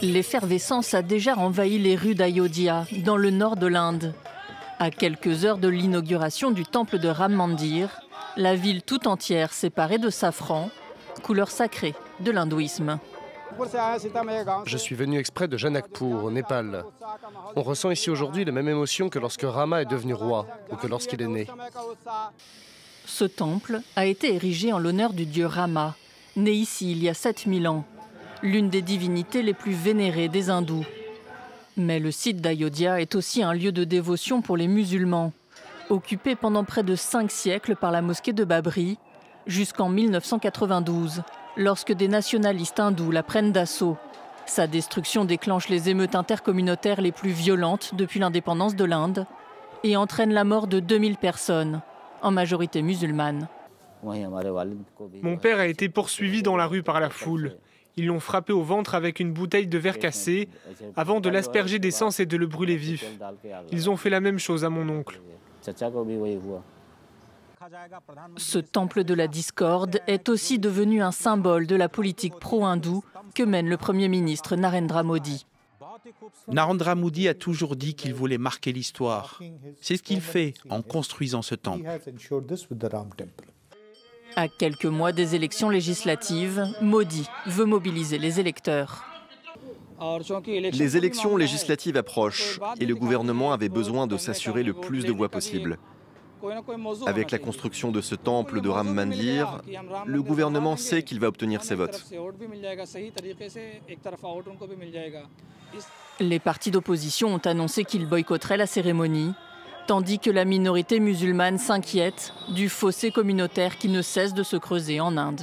L'effervescence a déjà envahi les rues d'Ayodhya, dans le nord de l'Inde. À quelques heures de l'inauguration du temple de Ram Mandir, la ville tout entière s'est parée de safran, couleur sacrée de l'hindouisme. Je suis venu exprès de Janakpur, au Népal. On ressent ici aujourd'hui la même émotion que lorsque Rama est devenu roi ou que lorsqu'il est né. Ce temple a été érigé en l'honneur du dieu Rama, né ici il y a 7000 ans, l'une des divinités les plus vénérées des hindous. Mais le site d'Ayodhya est aussi un lieu de dévotion pour les musulmans, occupé pendant près de 5 siècles par la mosquée de Babri, jusqu'en 1992, lorsque des nationalistes hindous la prennent d'assaut. Sa destruction déclenche les émeutes intercommunautaires les plus violentes depuis l'indépendance de l'Inde et entraîne la mort de 2000 personnes, en majorité musulmanes. Mon père a été poursuivi dans la rue par la foule. Ils l'ont frappé au ventre avec une bouteille de verre cassé avant de l'asperger d'essence et de le brûler vif. Ils ont fait la même chose à mon oncle. Ce temple de la discorde est aussi devenu un symbole de la politique pro-hindoue que mène le Premier ministre Narendra Modi. Narendra Modi a toujours dit qu'il voulait marquer l'histoire. C'est ce qu'il fait en construisant ce temple. À quelques mois des élections législatives, Modi veut mobiliser les électeurs. Les élections législatives approchent et le gouvernement avait besoin de s'assurer le plus de voix possible. Avec la construction de ce temple de Ram Mandir, le gouvernement sait qu'il va obtenir ses votes. Les partis d'opposition ont annoncé qu'ils boycotteraient la cérémonie, tandis que la minorité musulmane s'inquiète du fossé communautaire qui ne cesse de se creuser en Inde.